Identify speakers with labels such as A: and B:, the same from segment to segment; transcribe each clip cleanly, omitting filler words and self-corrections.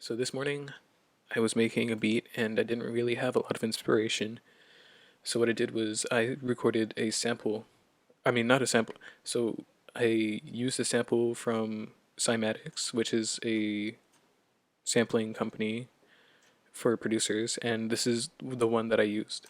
A: So this morning I was making a beat and I didn't really have a lot of inspiration. So what I did was I recorded a sample. I mean, not a sample. So I used a sample from Cymatics, which is a sampling company for producers, and this is the one that I used.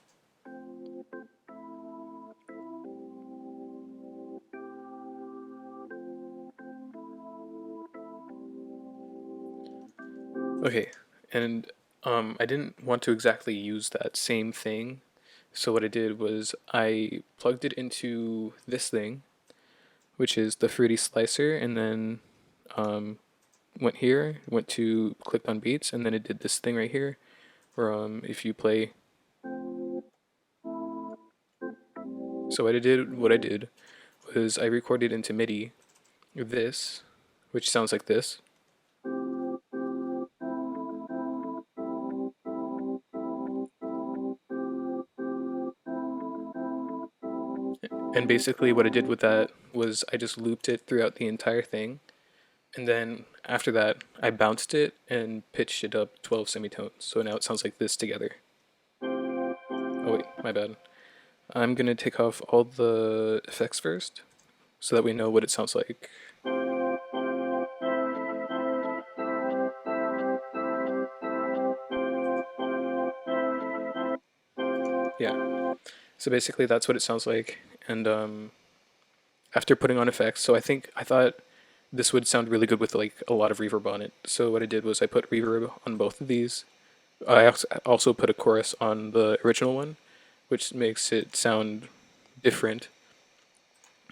A: Okay, and I didn't want to exactly use that same thing. So what I did was I plugged it into this thing, which is the Fruity Slicer, and then um, went here, went to clicked on beats, and then it did this thing right here, where if you play. So what I did was I recorded into MIDI this, which sounds like this, and basically what I did with that was I just looped it throughout the entire thing, and then after that I bounced it and pitched it up 12 semitones, so now it sounds like this together. Oh wait, my bad. I'm gonna take off all the effects first, so that we know what it sounds like. Yeah. So basically, that's what it sounds like. And after putting on effects, so I thought this would sound really good with like a lot of reverb on it. So what I did was I put reverb on both of these. I also put a chorus on the original one, which makes it sound different.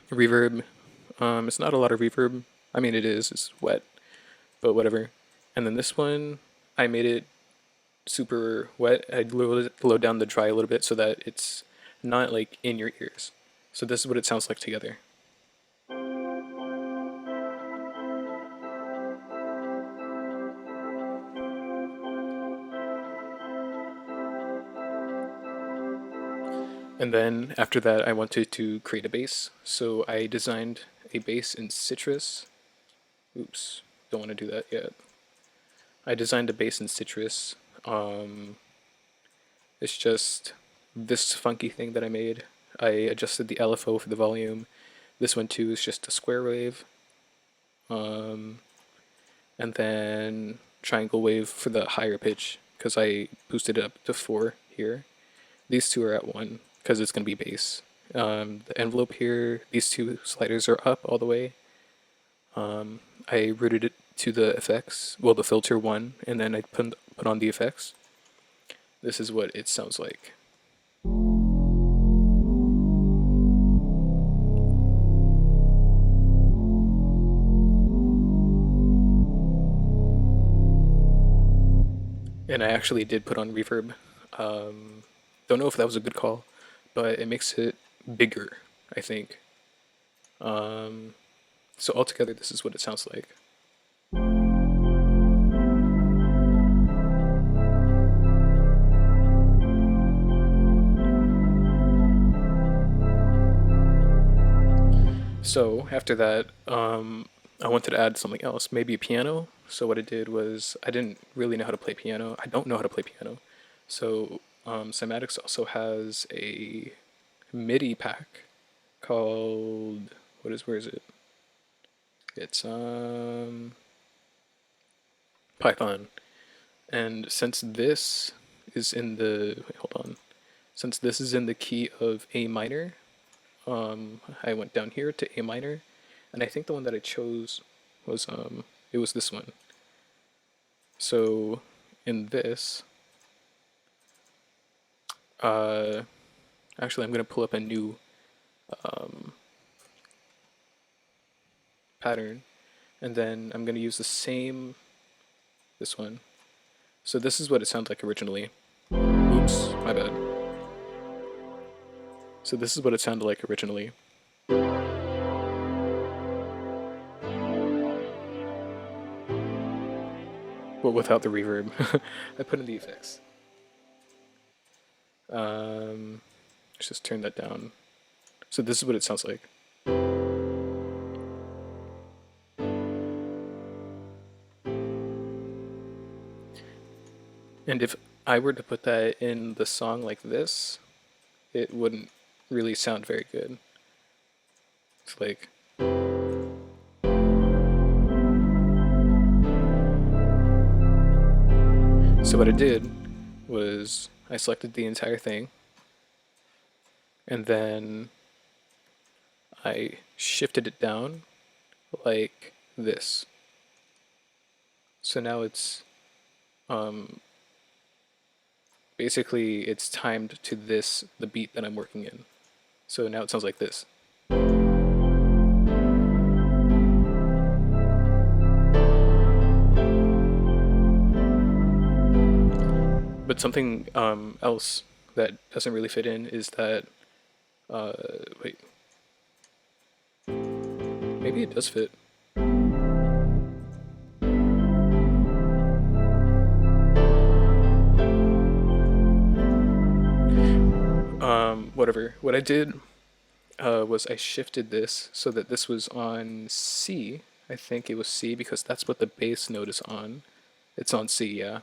A: Reverb, it's not a lot of reverb. I mean, it is. It's wet, but whatever. And then this one, I made it super wet. I lowered down the dry a little bit so that it's not like in your ears. So this is what it sounds like together. And then after that, I wanted to create a bass. So I designed a bass in Citrus. Oops, don't want to do that yet. I designed a bass in Citrus. Um, it's just this funky thing that I made. I adjusted the LFO for the volume. This one too is just a square wave. Um, and then triangle wave for the higher pitch because I boosted it up to 4 here. These two are at 1 because it's going to be bass. The envelope here, these two sliders are up all the way. I routed it to the effects, well, the filter 1, and then I put on the effects. This is what it sounds like. And I actually did put on reverb. Don't know if that was a good call, but it makes it bigger, I think. Um, so altogether, this is what it sounds like. So after that, I wanted to add something else, maybe a piano. So what I did was I didn't really know how to play piano. I don't know how to play piano. So Cymatics also has a MIDI pack called where is it? It's Python. And since this is in the wait, hold on. Since this is in the key of A minor, I went down here to A minor, and I think the one that I chose was it was this one. So in this, uh, actually I'm gonna pull up a new pattern, and then I'm gonna use the same this one. So this is what it sounds like originally. Oops, my bad. So this is what it sounded like originally. But without the reverb. I put in the effects. Let's just turn that down. So this is what it sounds like. And if I were to put that in the song like this, it wouldn't really sound very good. It's like, so what I did was I selected the entire thing, and then I shifted it down like this. So now it's basically it's timed to this, the beat that I'm working in. So now it sounds like this. But something else that doesn't really fit in is that, wait, maybe it does fit. Whatever. What I did was I shifted this so that this was on C. I think it was C because that's what the bass note is on. It's on C, yeah.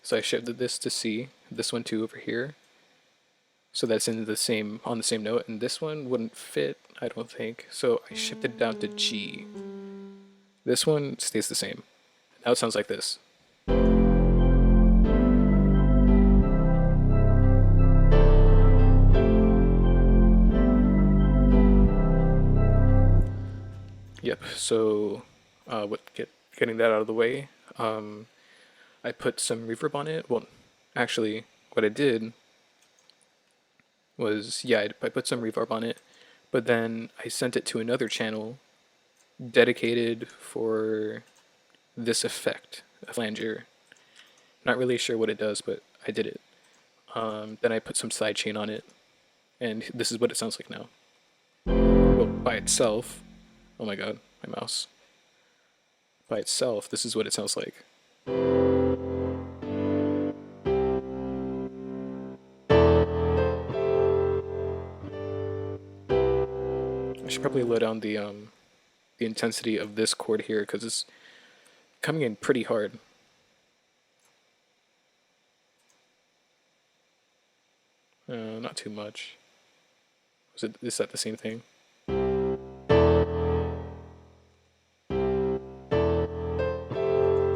A: So I shifted this to C, this one too over here. So that's in the same on the same note, and this one wouldn't fit, I don't think. So I shifted down to G. This one stays the same. Now it sounds like this. Yep. So, getting that out of the way, I put some reverb on it. Well, actually, what I did was, yeah, I put some reverb on it, but then I sent it to another channel dedicated for this effect, a flanger. Not really sure what it does, but I did it. Then I put some sidechain on it, and this is what it sounds like now. Well, by itself, oh my god, my mouse. By itself, this is what it sounds like. I should probably low down the intensity of this chord here because it's coming in pretty hard. Not too much. Is that the same thing?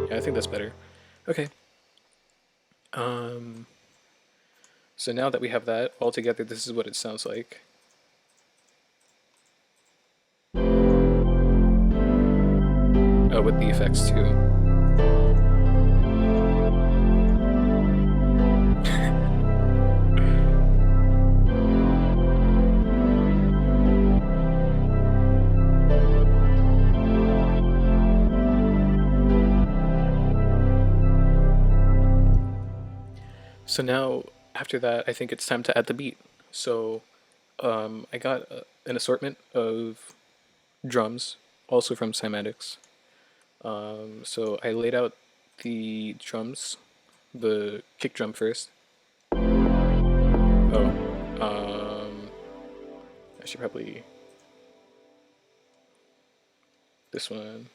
A: Yeah, I think that's better. Okay. So now that we have that all together, this is what it sounds like. Oh, with the effects too. So now, after that, I think it's time to add the beat. So I got an assortment of drums, also from Cymatics. So I laid out the drums, the kick drum first. Oh, I should probably this one.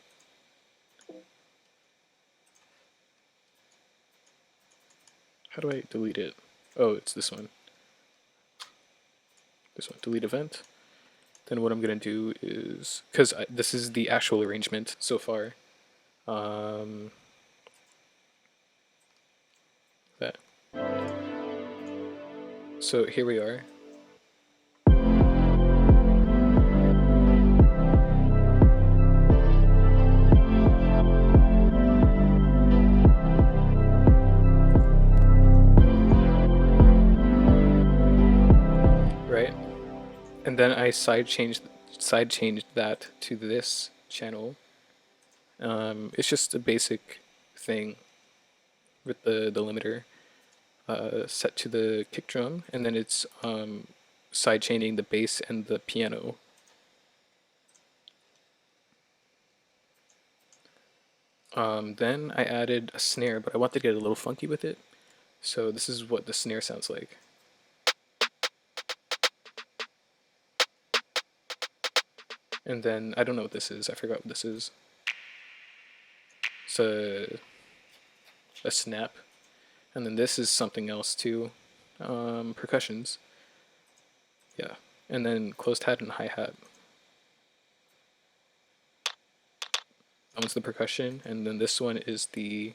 A: How do I delete it? Oh, it's this one. This one, delete event. Then what I'm gonna do is, because this is the actual arrangement so far. That. So here we are. Right? And then I side changed that to this channel. It's just a basic thing with the limiter set to the kick drum, and then it's side chaining the bass and the piano. Then I added a snare, but I wanted to get a little funky with it. So this is what the snare sounds like. And then I don't know what this is. I forgot what this is. It's a a snap, and then this is something else too, percussions. Yeah, and then closed hat and hi-hat. That one's the percussion, and then this one is the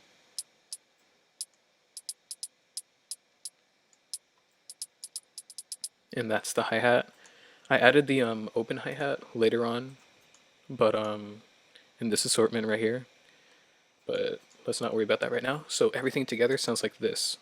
A: and that's the hi-hat. I added the open hi-hat later on, but in this assortment right here. But let's not worry about that right now. So everything together sounds like this.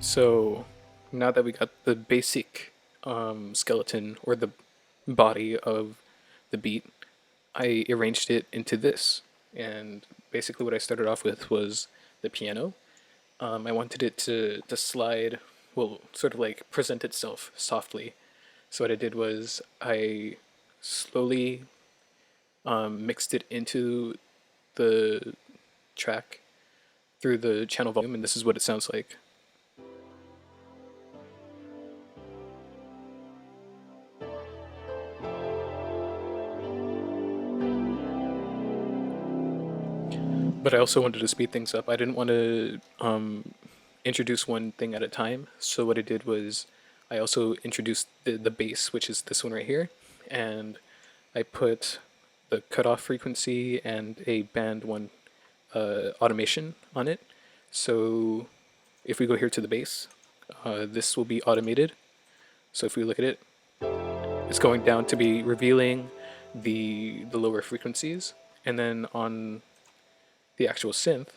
A: So now that we got the basic skeleton or the body of the beat, I arranged it into this. And basically, what I started off with was the piano. I wanted it to slide, well, sort of like present itself softly. So what I did was I slowly mixed it into the track through the channel volume, and this is what it sounds like. But I also wanted to speed things up. I didn't want to introduce one thing at a time. So what I did was I also introduced the bass, which is this one right here, and I put the cutoff frequency and a band one automation on it. So if we go here to the bass, this will be automated. So if we look at it, it's going down to be revealing the lower frequencies, and then on the actual synth,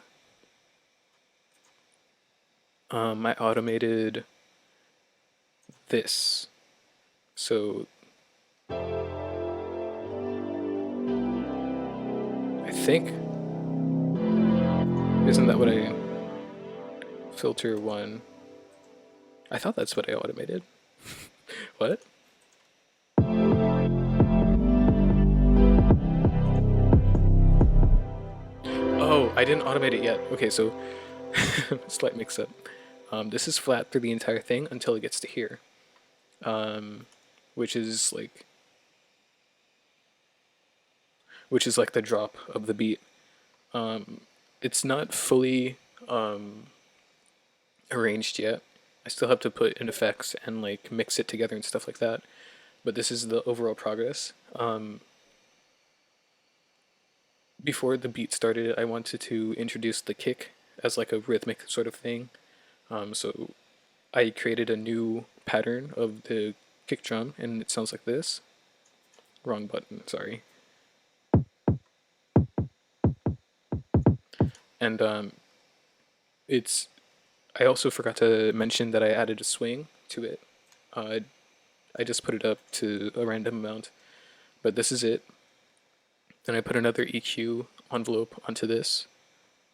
A: I automated this. So I think, isn't that what I filter one? I thought that's what I automated. What? Oh, I didn't automate it yet. Okay, so slight mix-up. This is flat through the entire thing until it gets to here, which is like the drop of the beat. It's not fully arranged yet. I still have to put in effects and like mix it together and stuff like that. But this is the overall progress. Before the beat started, I wanted to introduce the kick as like a rhythmic sort of thing. So I created a new pattern of the kick drum, and it sounds like this. Wrong button, sorry. And it's. I also forgot to mention that I added a swing to it. I just put it up to a random amount, but this is it. Then I put another EQ envelope onto this,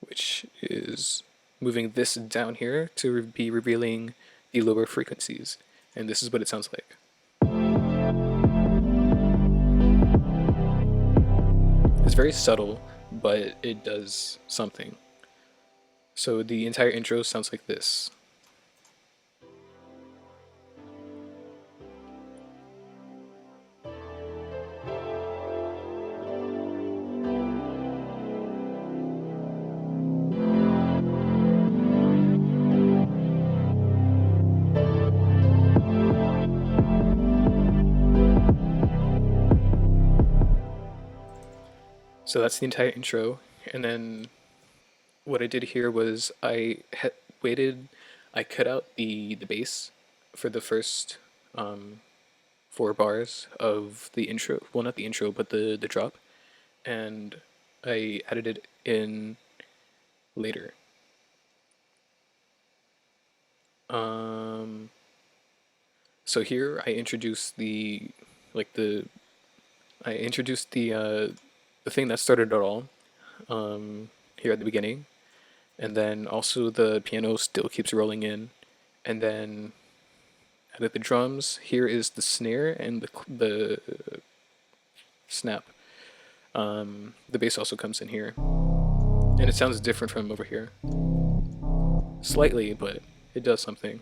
A: which is moving this down here to be revealing the lower frequencies. And this is what it sounds like. It's very subtle, but it does something. So the entire intro sounds like this. So that's the entire intro, and then what I did here was waited. I cut out the bass for the first 4 bars of the intro. Well, not the intro, but the drop, and I added it in later. So here I introduced the like the I introduced the thing that started it all here at the beginning, and then also the piano still keeps rolling in, and then added the drums. Here is the snare and the snap. The bass also comes in here, and it sounds different from over here. Slightly, but it does something.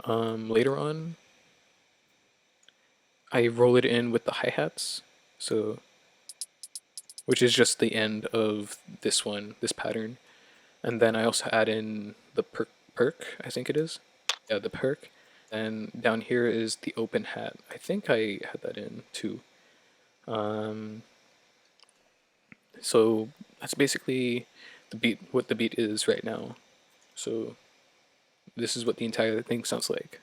A: Later on, I roll it in with the hi-hats, so which is just the end of this one, this pattern. And then I also add in the perk, I think it is. Yeah, the perk. And down here is the open hat. I think I had that in too. So that's basically the beat, what the beat is right now. So this is what the entire thing sounds like.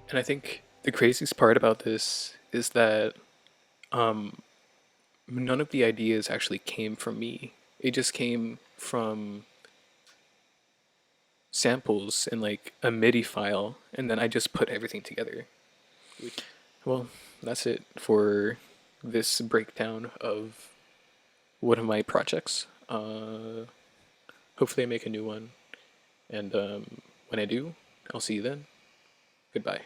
A: And I think the craziest part about this is that none of the ideas actually came from me. It just came from samples in like a MIDI file, and then I just put everything together. Well, that's it for this breakdown of one of my projects. Hopefully I make a new one, and when I do, I'll see you then. Goodbye.